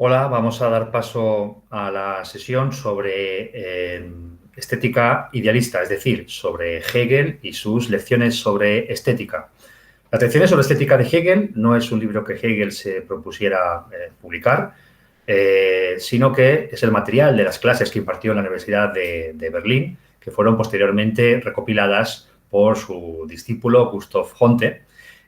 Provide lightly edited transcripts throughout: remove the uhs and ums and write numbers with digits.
Hola, vamos a dar paso a la sesión sobre estética idealista, es decir, sobre Hegel y sus lecciones sobre estética. Las lecciones sobre estética de Hegel no es un libro que Hegel se propusiera publicar, sino que es el material de las clases que impartió en la Universidad de Berlín, que fueron posteriormente recopiladas por su discípulo Gustav Honte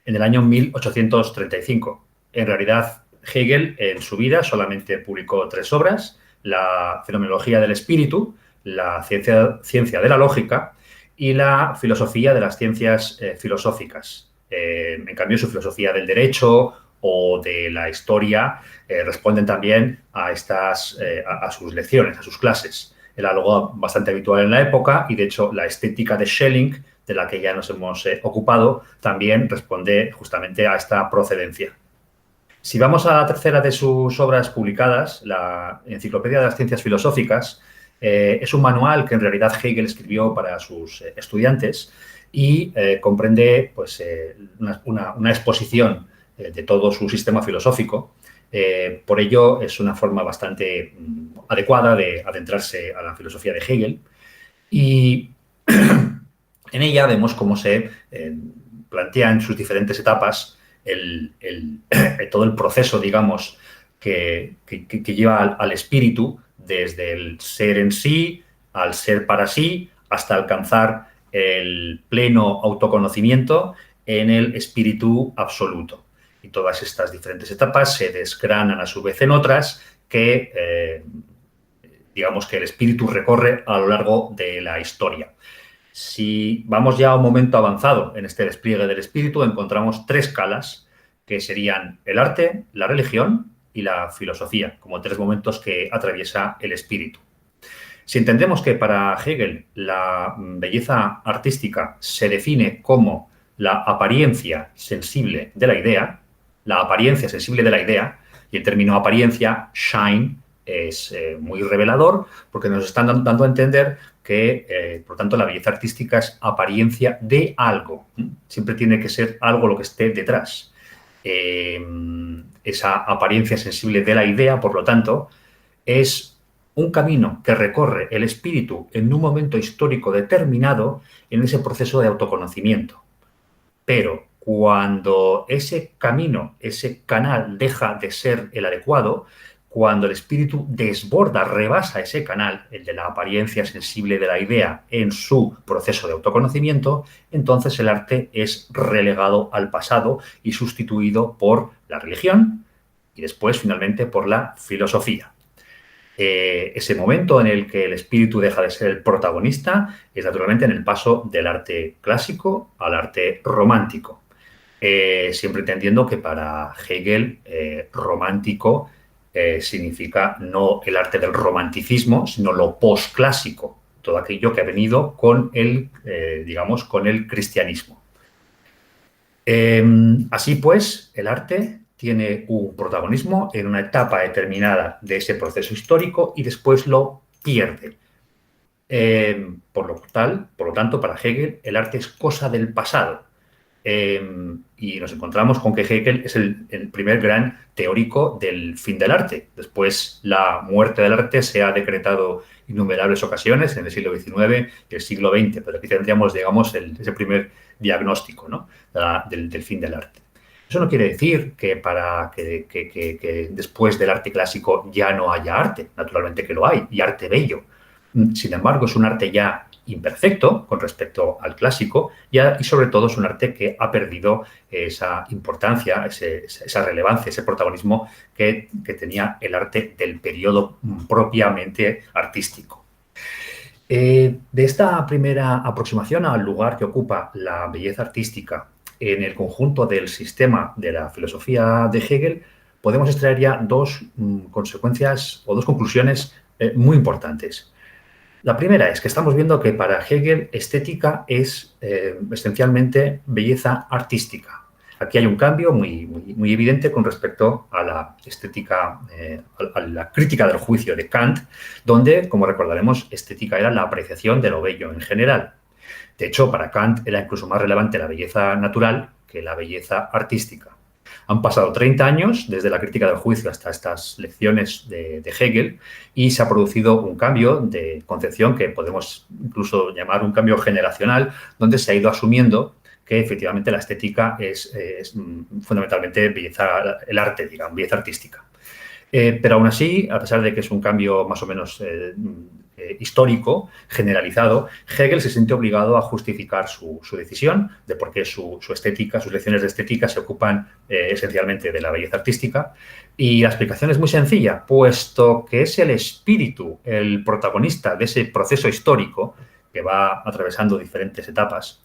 en el año 1835. En realidad, Hegel en su vida solamente publicó tres obras: la fenomenología del espíritu, la ciencia de la lógica y la filosofía de las ciencias filosóficas. En cambio, su filosofía del derecho o de la historia responden también a sus lecciones, a sus clases. Era algo bastante habitual en la época y, de hecho, la estética de Schelling, de la que ya nos hemos ocupado, también responde justamente a esta procedencia. Si vamos a la tercera de sus obras publicadas, la Enciclopedia de las Ciencias Filosóficas, es un manual que en realidad Hegel escribió para sus estudiantes y comprende pues, una exposición de todo su sistema filosófico. Por ello, es una forma bastante adecuada de adentrarse a la filosofía de Hegel. Y en ella vemos cómo se plantea en sus diferentes etapas todo el proceso, digamos, que lleva al espíritu, desde el ser en sí, al ser para sí, hasta alcanzar el pleno autoconocimiento en el espíritu absoluto. Y todas estas diferentes etapas se desgranan a su vez en otras digamos, que el espíritu recorre a lo largo de la historia. Si vamos ya a un momento avanzado en este despliegue del espíritu, encontramos tres escalas que serían el arte, la religión y la filosofía, como tres momentos que atraviesa el espíritu. Si entendemos que para Hegel la belleza artística se define como la apariencia sensible de la idea, y el término apariencia, shine, es muy revelador porque nos están dando a entender que, por tanto, la belleza artística es apariencia de algo. Siempre tiene que ser algo lo que esté detrás. Esa apariencia sensible de la idea, por lo tanto, es un camino que recorre el espíritu en un momento histórico determinado en ese proceso de autoconocimiento. Pero cuando ese camino, ese canal deja de ser el adecuado, cuando el espíritu desborda, rebasa ese canal, el de la apariencia sensible de la idea, en su proceso de autoconocimiento, entonces el arte es relegado al pasado y sustituido por la religión y después, finalmente, por la filosofía. Ese momento en el que el espíritu deja de ser el protagonista es naturalmente en el paso del arte clásico al arte romántico. Siempre entendiendo que para Hegel romántico significa no el arte del romanticismo, sino lo posclásico, todo aquello que ha venido con digamos, con el cristianismo. Así pues, el arte tiene un protagonismo en una etapa determinada de ese proceso histórico y después lo pierde. Por lo tanto, para Hegel, el arte es cosa del pasado. Y nos encontramos con que Hegel es el primer gran teórico del fin del arte. Después, la muerte del arte se ha decretado innumerables ocasiones en el siglo XIX y el siglo XX, pero aquí tendríamos, digamos, ese primer diagnóstico, ¿no?, del fin del arte. Eso no quiere decir que después del arte clásico ya no haya arte. Naturalmente que lo hay, y arte bello. Sin embargo, es un arte ya imperfecto con respecto al clásico y sobre todo es un arte que ha perdido esa importancia, esa relevancia, ese protagonismo que tenía el arte del periodo propiamente artístico. De esta primera aproximación al lugar que ocupa la belleza artística en el conjunto del sistema de la filosofía de Hegel, podemos extraer ya dos consecuencias o dos conclusiones muy importantes. La primera es que estamos viendo que para Hegel estética es esencialmente belleza artística. Aquí hay un cambio muy evidente con respecto a la estética, a la crítica del juicio de Kant, donde, como recordaremos, estética era la apreciación de lo bello en general. De hecho, para Kant era incluso más relevante la belleza natural que la belleza artística. Han pasado 30 años desde la crítica del juicio hasta estas lecciones de Hegel y se ha producido un cambio de concepción que podemos incluso llamar un cambio generacional, donde se ha ido asumiendo que efectivamente la estética es fundamentalmente belleza, el arte, digamos, belleza artística. Pero aún así, a pesar de que es un cambio más o menos histórico, generalizado, Hegel se siente obligado a justificar su decisión de por qué su estética, sus lecciones de estética se ocupan esencialmente de la belleza artística. Y la explicación es muy sencilla, puesto que es el espíritu el protagonista de ese proceso histórico que va atravesando diferentes etapas.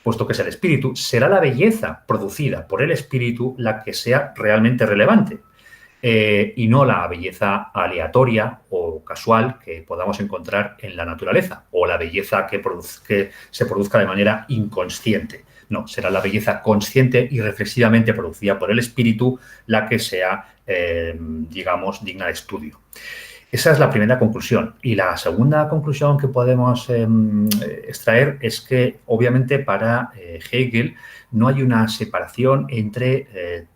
Puesto que es el espíritu, será la belleza producida por el espíritu la que sea realmente relevante. Y no la belleza aleatoria o casual que podamos encontrar en la naturaleza o la belleza que se produzca de manera inconsciente. No, será la belleza consciente y reflexivamente producida por el espíritu la que sea, digamos, digna de estudio. Esa es la primera conclusión. Y la segunda conclusión que podemos extraer es que, obviamente, para Hegel no hay una separación entre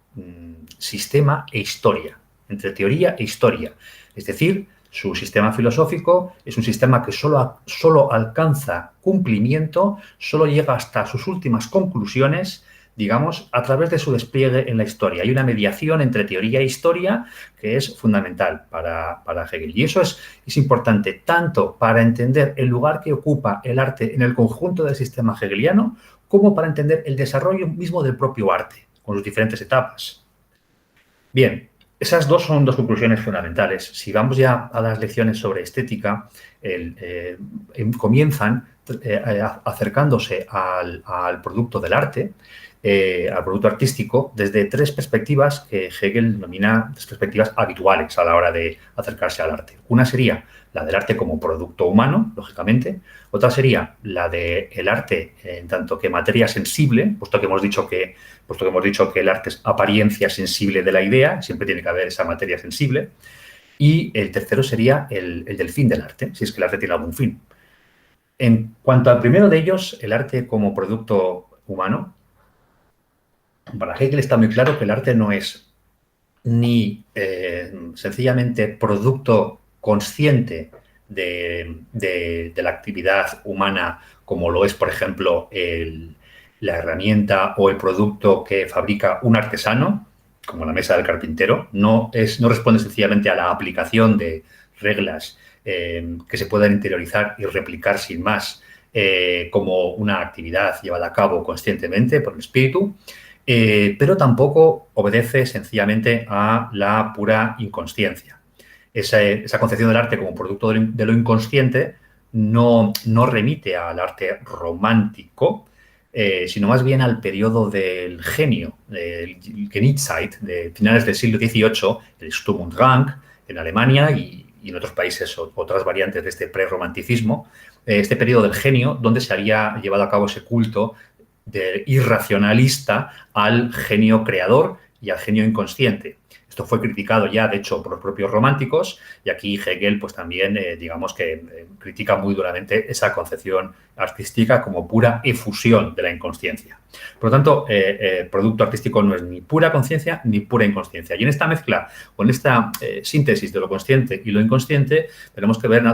sistema e historia, entre teoría e historia. Es decir, su sistema filosófico es un sistema que solo alcanza cumplimiento, solo llega hasta sus últimas conclusiones, digamos, a través de su despliegue en la historia. Hay una mediación entre teoría e historia que es fundamental para Hegel. Y eso es importante tanto para entender el lugar que ocupa el arte en el conjunto del sistema hegeliano, como para entender el desarrollo mismo del propio arte, con sus diferentes etapas. Bien, esas son dos conclusiones fundamentales. Si vamos ya a las lecciones sobre estética, comienzan acercándose al producto del arte, al producto artístico, desde tres perspectivas que Hegel denomina tres perspectivas habituales a la hora de acercarse al arte. Una sería la del arte como producto humano, lógicamente. Otra sería la del arte en tanto que materia sensible, puesto que hemos dicho que el arte es apariencia sensible de la idea, siempre tiene que haber esa materia sensible. Y el tercero sería el del fin del arte, si es que el arte tiene algún fin. En cuanto al primero de ellos, el arte como producto humano, para Hegel está muy claro que el arte no es ni sencillamente producto consciente de la actividad humana, como lo es, por ejemplo, la herramienta o el producto que fabrica un artesano, como la mesa del carpintero. No responde sencillamente a la aplicación de reglas que se puedan interiorizar y replicar sin más como una actividad llevada a cabo conscientemente por el espíritu, pero tampoco obedece sencillamente a la pura inconsciencia. Esa concepción del arte como producto de lo inconsciente no remite al arte romántico, sino más bien al periodo del genio, del Geniezeit, de finales del siglo XVIII, el Sturm und Drang en Alemania y en otros países otras variantes de este prerromanticismo, este periodo del genio donde se había llevado a cabo ese culto del irracionalista al genio creador y al genio inconsciente. Esto fue criticado ya, de hecho, por los propios románticos, y aquí Hegel, pues también, digamos que critica muy duramente esa concepción artística como pura efusión de la inconsciencia. Por lo tanto, producto artístico no es ni pura conciencia ni pura inconsciencia. Y en esta mezcla, o en esta síntesis de lo consciente y lo inconsciente, tenemos que ver,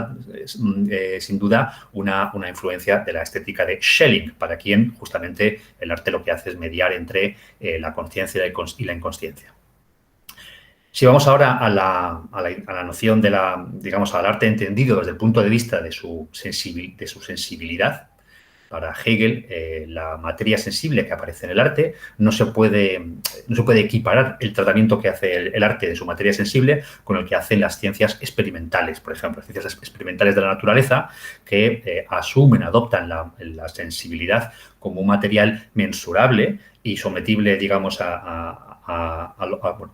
sin duda, una influencia de la estética de Schelling, para quien justamente el arte lo que hace es mediar entre la conciencia y la inconsciencia. Si vamos ahora a la noción de digamos, al arte entendido desde el punto de vista de su sensibilidad, para Hegel, la materia sensible que aparece en el arte no se puede equiparar el tratamiento que hace el arte de su materia sensible con el que hacen las ciencias experimentales, por ejemplo, las ciencias experimentales de la naturaleza, que adoptan la sensibilidad como un material mensurable y sometible, digamos,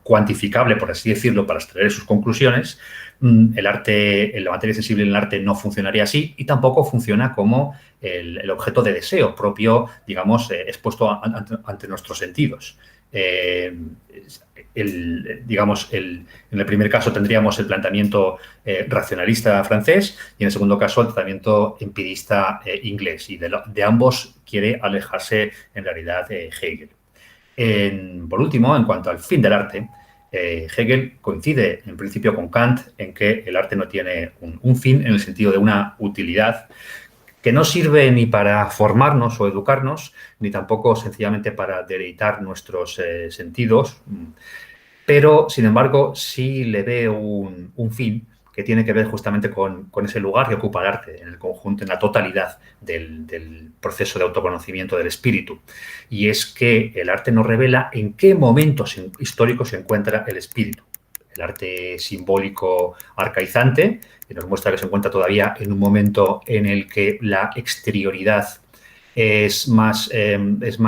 cuantificable, por así decirlo, para extraer sus conclusiones. La materia sensible en el arte no funcionaría así y tampoco funciona como el objeto de deseo propio, digamos, expuesto ante nuestros sentidos. Digamos, en el primer caso tendríamos el planteamiento racionalista francés y en el segundo caso el tratamiento empirista inglés, y de ambos quiere alejarse en realidad Hegel. Por último, en cuanto al fin del arte, Hegel coincide en principio con Kant en que el arte no tiene un fin en el sentido de una utilidad que no sirve ni para formarnos o educarnos, ni tampoco sencillamente para deleitar nuestros sentidos, pero sin embargo sí le ve un fin que tiene que ver justamente con ese lugar que ocupa el arte en el conjunto, en la totalidad del proceso de autoconocimiento del espíritu. Y es que el arte nos revela en qué momento histórico se encuentra el espíritu. El arte simbólico arcaizante, que nos muestra que se encuentra todavía en un momento en el que la exterioridad es más,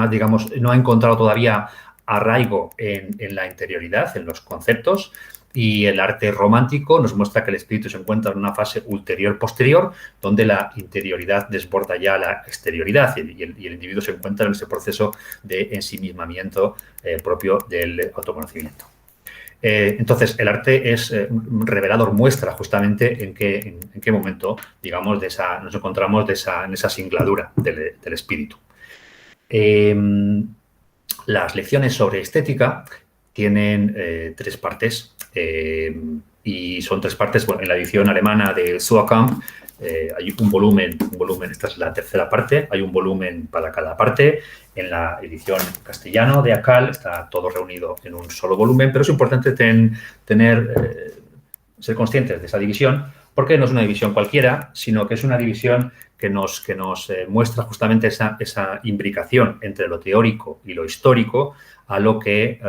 digamos, no ha encontrado todavía arraigo en la interioridad, en los conceptos, y el arte romántico nos muestra que el espíritu se encuentra en una fase ulterior-posterior, donde la interioridad desborda ya la exterioridad y el individuo se encuentra en ese proceso de ensimismamiento propio del autoconocimiento. Entonces, el arte es revelador, muestra justamente en qué momento, digamos, nos encontramos en esa singladura del espíritu. Las lecciones sobre estética tienen 3 partes y son 3 partes. Bueno, en la edición alemana de Suhrkamp hay un volumen, esta es la tercera parte, hay un volumen para cada parte. En la edición castellano de Akal está todo reunido en un solo volumen, pero es importante ser conscientes de esa división, porque no es una división cualquiera, sino que es una división que nos muestra justamente esa imbricación entre lo teórico y lo histórico, a lo que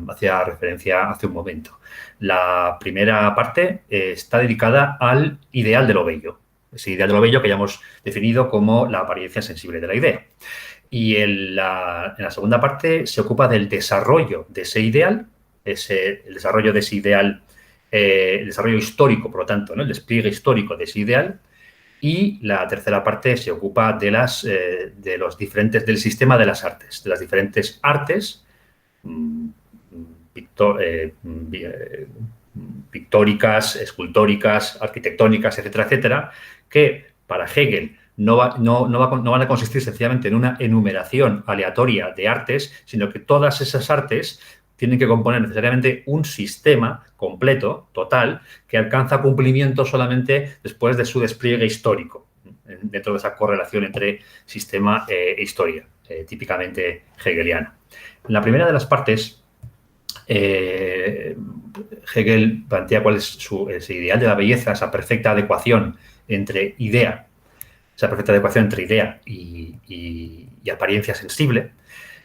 hacía referencia hace un momento. La primera parte está dedicada al ideal de lo bello, ese ideal de lo bello que ya hemos definido como la apariencia sensible de la idea. Y en la segunda parte se ocupa del desarrollo de ese ideal, el desarrollo de ese ideal, el desarrollo histórico, por lo tanto, ¿no? El despliegue histórico de ese ideal. Y la tercera parte se ocupa del sistema de las artes, de las diferentes artes pictóricas, escultóricas, arquitectónicas, etcétera, etcétera, que para Hegel no van a consistir sencillamente en una enumeración aleatoria de artes, sino que todas esas artes tienen que componer necesariamente un sistema completo, total, que alcanza cumplimiento solamente después de su despliegue histórico, dentro de esa correlación entre sistema e historia, típicamente hegeliana. En la primera de las partes, Hegel plantea cuál es ese ideal de la belleza, esa perfecta adecuación entre idea, y apariencia sensible.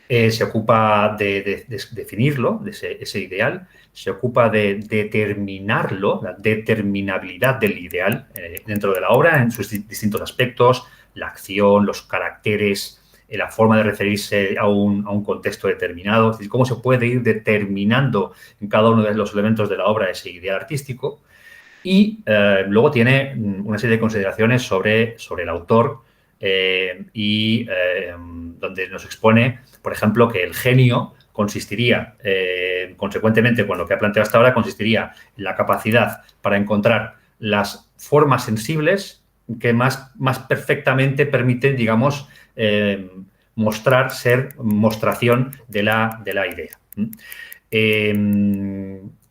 Se ocupa de definirlo, de ese ideal, se ocupa de determinarlo, la determinabilidad del ideal dentro de la obra en sus distintos aspectos, la acción, los caracteres, la forma de referirse a un contexto determinado, es decir, cómo se puede ir determinando en cada uno de los elementos de la obra ese ideal artístico. Y luego tiene una serie de consideraciones sobre el autor donde nos expone, por ejemplo, que el genio consistiría, consecuentemente con lo que ha planteado hasta ahora, consistiría en la capacidad para encontrar las formas sensibles que más perfectamente permiten, digamos, ser mostración de la idea.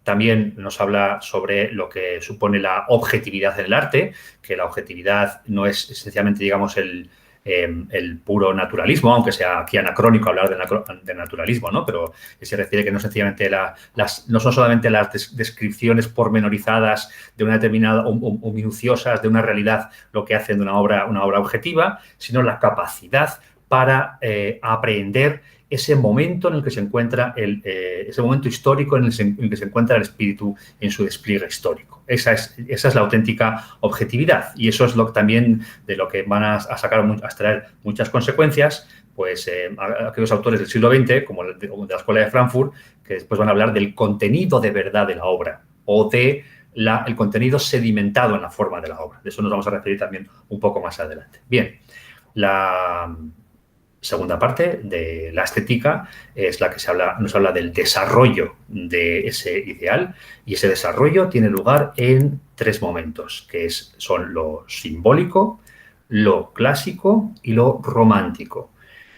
También nos habla sobre lo que supone la objetividad en el arte, que la objetividad no es esencialmente, digamos, el puro naturalismo, aunque sea aquí anacrónico hablar de naturalismo, ¿no? Pero se refiere que no sencillamente no son solamente las descripciones pormenorizadas de una determinada o minuciosas de una realidad lo que hacen de una obra objetiva, sino la capacidad para aprehender ese momento en el que se encuentra ese momento histórico en el que se encuentra el espíritu en su despliegue histórico. Esa es la auténtica objetividad, y eso es también de lo que van a extraer muchas consecuencias, pues aquellos autores del siglo XX, como de la Escuela de Frankfurt, que después van a hablar del contenido de verdad de la obra o de el contenido sedimentado en la forma de la obra. De eso nos vamos a referir también un poco más adelante. Bien, la segunda parte de la estética es la que nos habla del desarrollo de ese ideal, y ese desarrollo tiene lugar en 3 momentos, que son lo simbólico, lo clásico y lo romántico.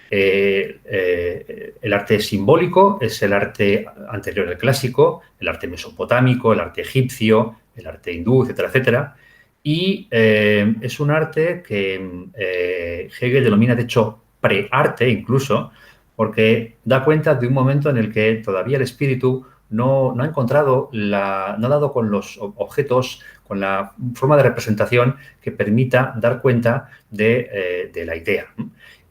El arte simbólico es el arte anterior al clásico, el arte mesopotámico, el arte egipcio, el arte hindú, etcétera, etcétera. Y es un arte que Hegel denomina, de hecho, prearte incluso, porque da cuenta de un momento en el que todavía el espíritu no ha encontrado, no ha dado con los objetos, con la forma de representación que permita dar cuenta de la idea.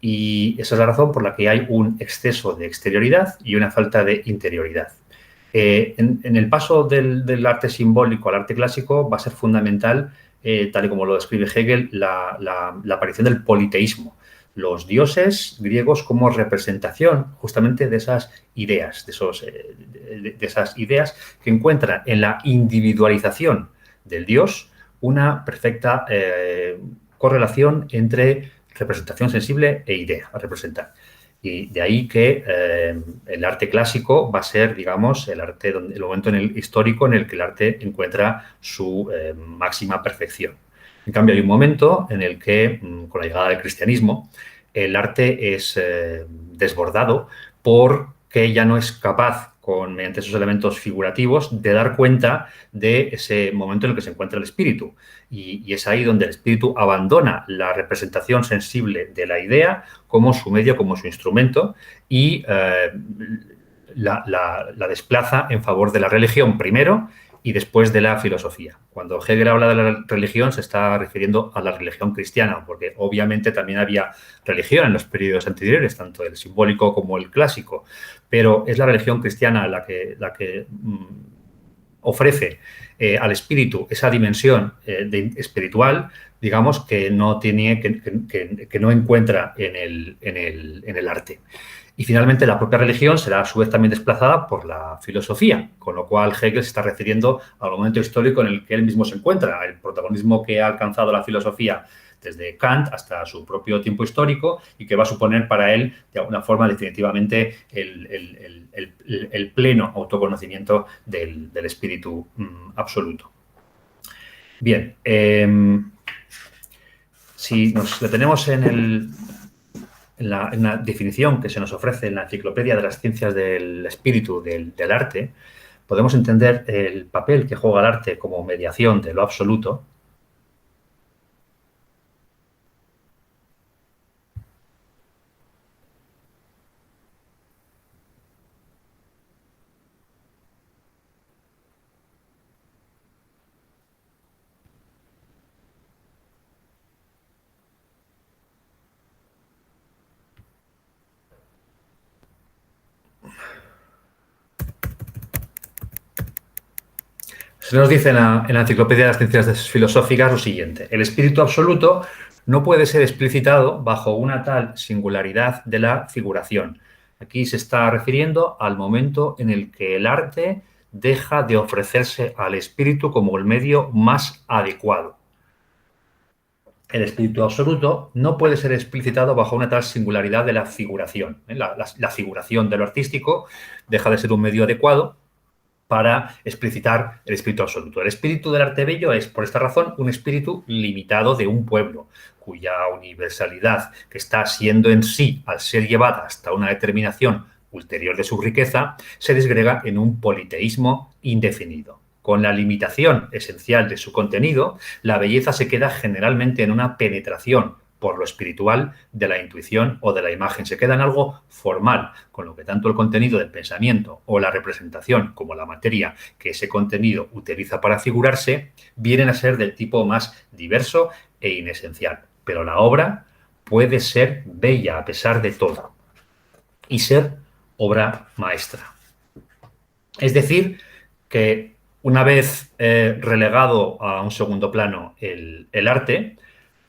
Y esa es la razón por la que hay un exceso de exterioridad y una falta de interioridad. En el paso del arte simbólico al arte clásico va a ser fundamental, tal y como lo describe Hegel, la aparición del politeísmo. Los dioses griegos como representación justamente de esas ideas, de esas ideas que encuentran en la individualización del dios una perfecta correlación entre representación sensible e idea a representar. Y de ahí que el arte clásico va a ser, digamos, el momento histórico en el que el arte encuentra su máxima perfección. En cambio, hay un momento en el que, con la llegada del cristianismo, el arte es desbordado porque ya no es capaz, mediante esos elementos figurativos, de dar cuenta de ese momento en el que se encuentra el espíritu. Y es ahí donde el espíritu abandona la representación sensible de la idea como su medio, como su instrumento, y la desplaza en favor de la religión primero y después de la filosofía. Cuando Hegel habla de la religión se está refiriendo a la religión cristiana, porque obviamente también había religión en los periodos anteriores, tanto el simbólico como el clásico, pero es la religión cristiana la que ofrece al espíritu esa dimensión espiritual, digamos, que no tiene, que no encuentra en el arte. Y finalmente la propia religión será a su vez también desplazada por la filosofía, con lo cual Hegel se está refiriendo al momento histórico en el que él mismo se encuentra, el protagonismo que ha alcanzado la filosofía desde Kant hasta su propio tiempo histórico y que va a suponer para él, de alguna forma, definitivamente el pleno autoconocimiento del espíritu absoluto. Bien, si nos detenemos en la definición que se nos ofrece en la Enciclopedia de las Ciencias del Espíritu del Arte, podemos entender el papel que juega el arte como mediación de lo absoluto. Se nos dice en la Enciclopedia de las Ciencias Filosóficas lo siguiente: el espíritu absoluto no puede ser explicitado bajo una tal singularidad de la figuración. Aquí se está refiriendo al momento en el que el arte deja de ofrecerse al espíritu como el medio más adecuado. El espíritu absoluto no puede ser explicitado bajo una tal singularidad de la figuración. La figuración de lo artístico deja de ser un medio adecuado para explicitar el espíritu absoluto. El espíritu del arte bello es, por esta razón, un espíritu limitado de un pueblo, cuya universalidad, que está siendo en sí, al ser llevada hasta una determinación ulterior de su riqueza, se disgrega en un politeísmo indefinido. Con la limitación esencial de su contenido, la belleza se queda generalmente en una penetración por lo espiritual de la intuición o de la imagen. Se queda en algo formal, con lo que tanto el contenido del pensamiento o la representación como la materia que ese contenido utiliza para figurarse vienen a ser del tipo más diverso e inesencial. Pero la obra puede ser bella a pesar de todo y ser obra maestra. Es decir, que una vez relegado a un segundo plano el arte,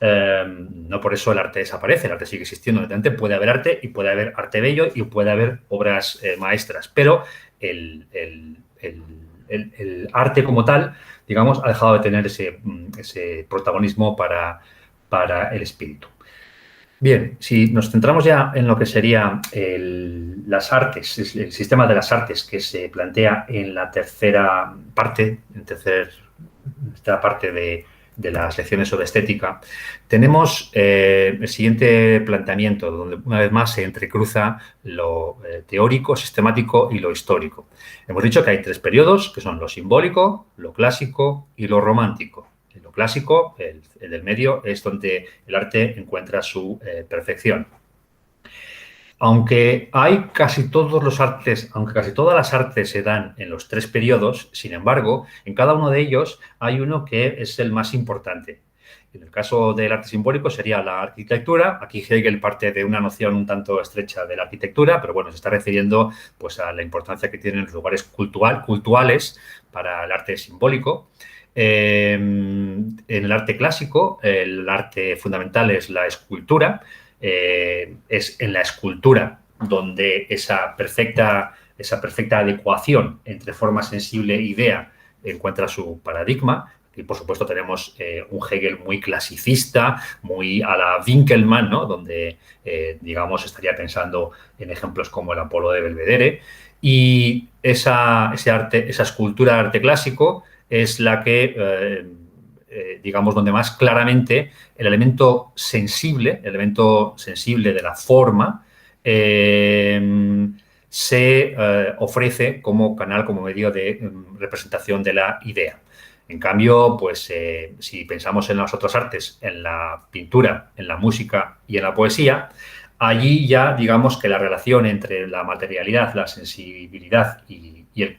no por eso el arte desaparece, el arte sigue existiendo. Evidentemente puede haber arte y puede haber arte bello y puede haber obras maestras, pero el arte como tal, digamos, ha dejado de tener ese protagonismo para el espíritu. Bien, si nos centramos ya en lo que sería las artes, el sistema de las artes que se plantea en la tercera parte, tercera parte de las lecciones sobre estética, tenemos el siguiente planteamiento, donde una vez más se entrecruza lo teórico, sistemático y lo histórico. Hemos dicho que hay tres periodos, que son lo simbólico, lo clásico y lo romántico. En lo clásico, el del medio, es donde el arte encuentra su perfección. Aunque casi todas las artes se dan en los tres periodos, sin embargo, en cada uno de ellos hay uno que es el más importante. En el caso del arte simbólico sería la arquitectura. Aquí Hegel parte de una noción un tanto estrecha de la arquitectura, pero bueno, se está refiriendo pues, a la importancia que tienen los lugares cultuales para el arte simbólico. En el arte clásico, el arte fundamental es la escultura. Es en la escultura donde esa perfecta adecuación entre forma sensible e idea encuentra su paradigma. Y, por supuesto, tenemos un Hegel muy clasicista, muy a la Winckelmann, ¿no? Donde, digamos, estaría pensando en ejemplos como el Apolo de Belvedere. Y esa escultura de arte clásico es la que, digamos, donde más claramente el elemento sensible de la forma, se ofrece como canal, como medio de representación de la idea. En cambio, pues si pensamos en las otras artes, en la pintura, en la música y en la poesía, allí ya digamos que la relación entre la materialidad, la sensibilidad y el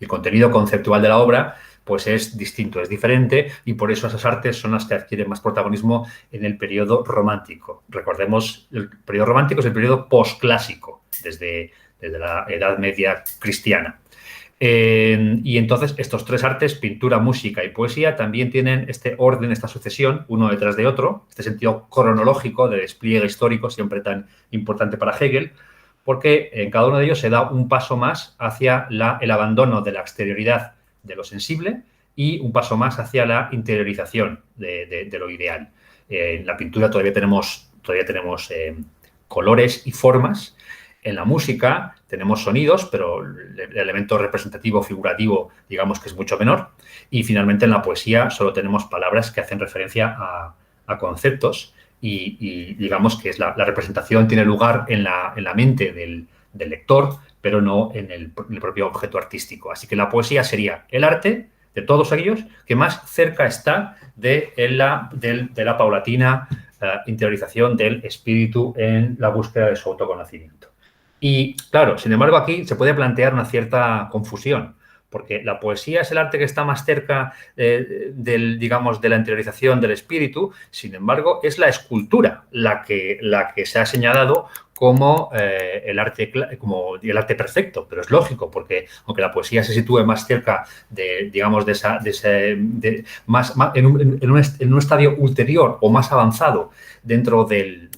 contenido conceptual de la obra pues es distinto, es diferente, y por eso esas artes son las que adquieren más protagonismo en el periodo romántico. Recordemos, el periodo romántico es el periodo posclásico, desde la Edad Media cristiana. Y entonces estos tres artes, pintura, música y poesía, también tienen este orden, esta sucesión, uno detrás de otro, este sentido cronológico de despliegue histórico, siempre tan importante para Hegel, porque en cada uno de ellos se da un paso más hacia el abandono de la exterioridad de lo sensible y un paso más hacia la interiorización de lo ideal. En la pintura todavía tenemos colores y formas. En la música tenemos sonidos, pero el elemento representativo, figurativo, digamos que es mucho menor. Y finalmente en la poesía solo tenemos palabras que hacen referencia a conceptos y digamos que la representación tiene lugar en la mente del lector, pero no en el propio objeto artístico. Así que la poesía sería el arte de todos aquellos que más cerca está de la paulatina interiorización del espíritu en la búsqueda de su autoconocimiento. Y, claro, sin embargo, aquí se puede plantear una cierta confusión, porque la poesía es el arte que está más cerca digamos, de la interiorización del espíritu. Sin embargo, es la escultura la que se ha señalado como el arte perfecto, pero es lógico, porque aunque la poesía se sitúe más cerca digamos, en un estadio ulterior o más avanzado dentro del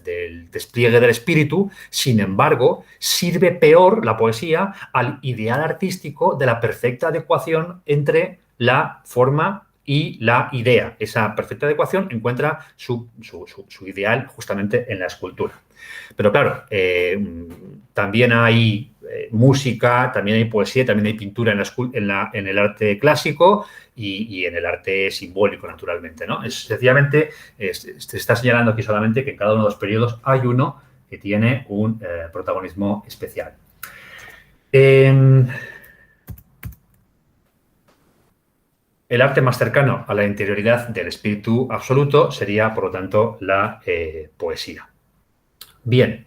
despliegue del espíritu, sin embargo, sirve peor la poesía al ideal artístico de la perfecta adecuación entre la forma y la idea. Esa perfecta adecuación encuentra su ideal justamente en la escultura. Pero claro, también hay música, también hay poesía, también hay pintura en el arte clásico y en el arte simbólico, naturalmente, ¿no? Sencillamente, se está señalando aquí solamente que en cada uno de los periodos hay uno que tiene un protagonismo especial. El arte más cercano a la interioridad del espíritu absoluto sería, por lo tanto, la poesía. Bien.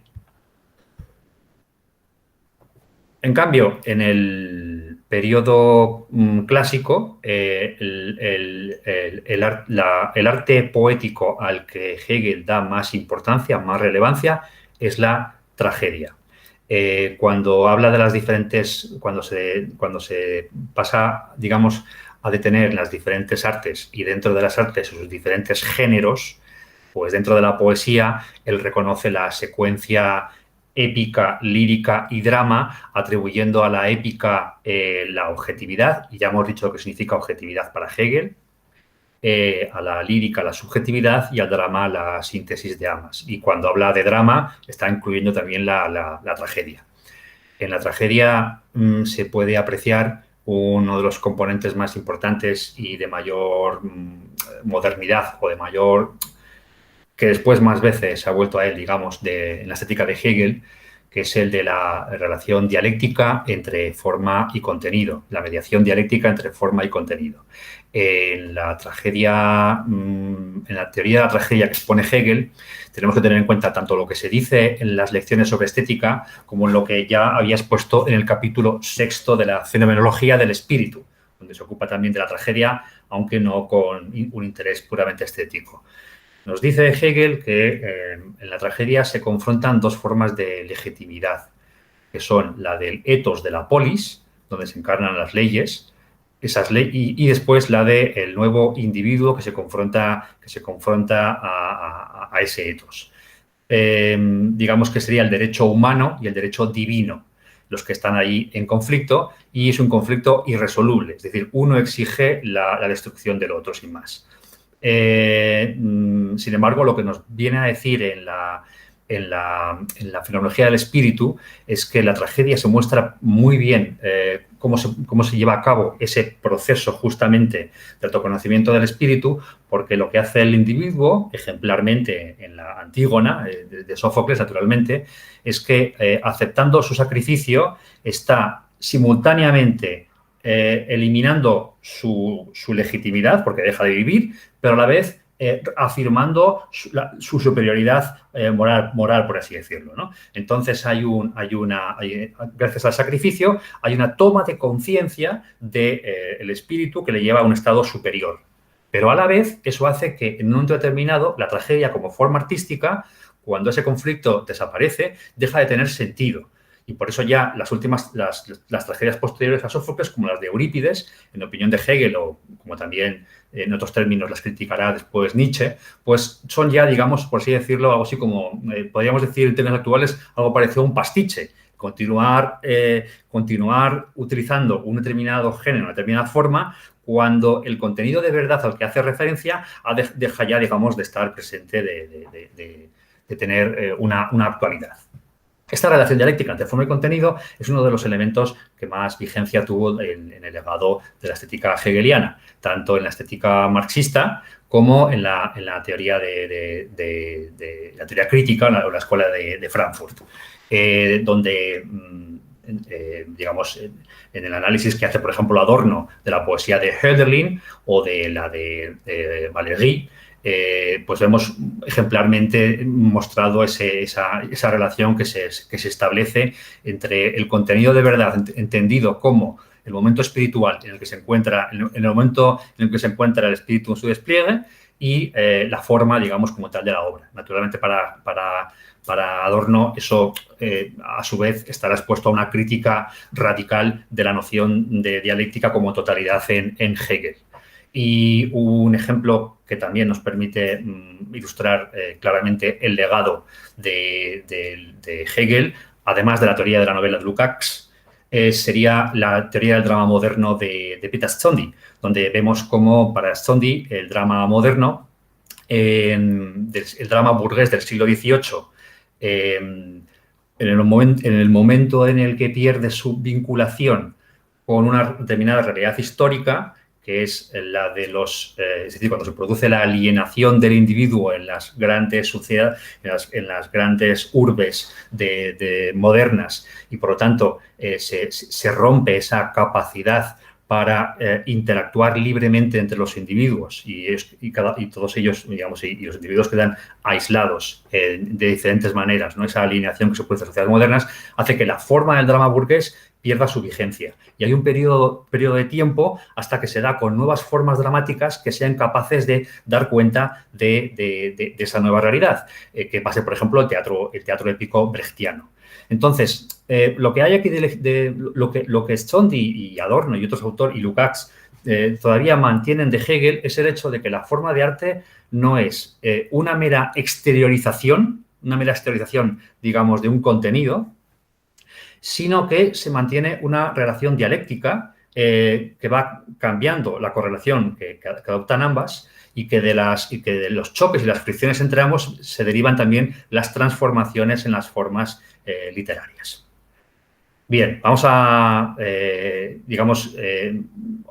En cambio, en el periodo clásico, el arte poético al que Hegel da más importancia, más relevancia, es la tragedia. Cuando habla de las diferentes, cuando se pasa, digamos, a detener las diferentes artes y dentro de las artes sus diferentes géneros, pues dentro de la poesía él reconoce la secuencia épica, lírica y drama, atribuyendo a la épica la objetividad, y ya hemos dicho lo que significa objetividad para Hegel, a la lírica la subjetividad y al drama la síntesis de ambas. Y cuando habla de drama está incluyendo también la tragedia. En la tragedia se puede apreciar uno de los componentes más importantes y de mayor modernidad o de mayor, que después más veces se ha vuelto a él, digamos, en la estética de Hegel, que es el de la relación dialéctica entre forma y contenido, la mediación dialéctica entre forma y contenido. En la tragedia, en la teoría de la tragedia que expone Hegel, tenemos que tener en cuenta tanto lo que se dice en las lecciones sobre estética como en lo que ya había expuesto en el capítulo 6 de la fenomenología del espíritu, donde se ocupa también de la tragedia, aunque no con un interés puramente estético. Nos dice Hegel que en la tragedia se confrontan dos formas de legitimidad, que son la del ethos de la polis, donde se encarnan las leyes, y después la del nuevo individuo que se confronta a ese ethos. Digamos que sería el derecho humano y el derecho divino los que están ahí en conflicto, y es un conflicto irresoluble, es decir, uno exige la destrucción del otro sin más. Sin embargo, lo que nos viene a decir en la fenomenología del espíritu es que la tragedia se muestra muy bien cómo se lleva a cabo ese proceso justamente de autoconocimiento del espíritu, porque lo que hace el individuo, ejemplarmente en la Antígona, de Sófocles, naturalmente, es que aceptando su sacrificio está simultáneamente eliminando su legitimidad, porque deja de vivir, pero a la vez afirmando su superioridad moral, por así decirlo, ¿no? Entonces gracias al sacrificio, hay una toma de conciencia del espíritu que le lleva a un estado superior. Pero a la vez, eso hace que en un momento determinado, la tragedia como forma artística, cuando ese conflicto desaparece, deja de tener sentido. Y por eso ya las tragedias posteriores a Sófocles, como las de Eurípides, en opinión de Hegel, o como también en otros términos las criticará después Nietzsche, pues son ya, digamos, por así decirlo, algo así como, podríamos decir en términos actuales, algo parecido a un pastiche. Continuar utilizando un determinado género, una determinada forma, cuando el contenido de verdad al que hace referencia deja ya, digamos, de estar presente, de tener una actualidad. Esta relación dialéctica entre forma y contenido es uno de los elementos que más vigencia tuvo en el legado de la estética hegeliana, tanto en la estética marxista como en la teoría la teoría crítica o la escuela de Frankfurt, donde, digamos, en el análisis que hace, por ejemplo, Adorno de la poesía de Hölderlin o de la de Valéry, pues vemos ejemplarmente mostrado esa relación que se establece entre el contenido de verdad entendido como el momento espiritual en el que se encuentra, en el momento en el que se encuentra el espíritu en su despliegue, y la forma, digamos, como tal de la obra. Naturalmente, para Adorno, eso a su vez estará expuesto a una crítica radical de la noción de dialéctica como totalidad en Hegel. Y un ejemplo que también nos permite ilustrar claramente el legado de Hegel, además de la teoría de la novela de Lukács, sería la teoría del drama moderno de Peter Szondy, donde vemos cómo para Szondy el drama moderno, el drama burgués del siglo XVIII, en el momento en el que pierde su vinculación con una determinada realidad histórica, que es la de es decir, cuando se produce la alienación del individuo en las grandes sociedades, en las grandes urbes modernas, y por lo tanto se rompe esa capacidad para interactuar libremente entre los individuos, y todos ellos, digamos, y los individuos quedan aislados de diferentes maneras, ¿no? Esa alineación que se produce en las sociedades modernas hace que la forma del drama burgués pierda su vigencia. Y hay un periodo de tiempo hasta que se da con nuevas formas dramáticas que sean capaces de dar cuenta de esa nueva realidad, que pase, por ejemplo, el teatro épico brechtiano. Entonces, lo que hay aquí lo que Szondy y Adorno y otros autores, y Lukács, todavía mantienen de Hegel, es el hecho de que la forma de arte no es una mera exteriorización, digamos, de un contenido, sino que se mantiene una relación dialéctica que va cambiando la correlación que adoptan ambas, y que de los choques y las fricciones entre ambos se derivan también las transformaciones en las formas literarias. Bien, vamos a, digamos,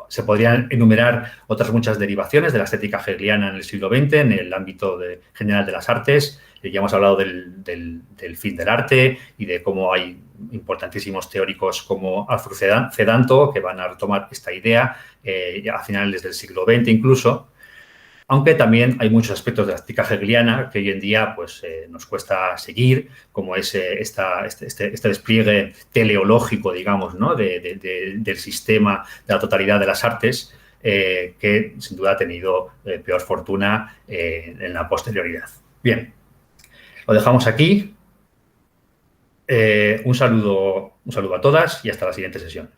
se podrían enumerar otras muchas derivaciones de la estética hegeliana en el siglo XX, en el ámbito general de las artes. Ya hemos hablado del fin del arte y de cómo hay importantísimos teóricos como Alfred Cedanto que van a retomar esta idea a finales del siglo XX incluso. Aunque también hay muchos aspectos de la estética hegeliana que hoy en día pues, nos cuesta seguir, como es este despliegue teleológico, digamos, ¿no? Del sistema, de la totalidad de las artes, que sin duda ha tenido peor fortuna en la posterioridad. Bien, lo dejamos aquí. Un saludo a todas y hasta la siguiente sesión.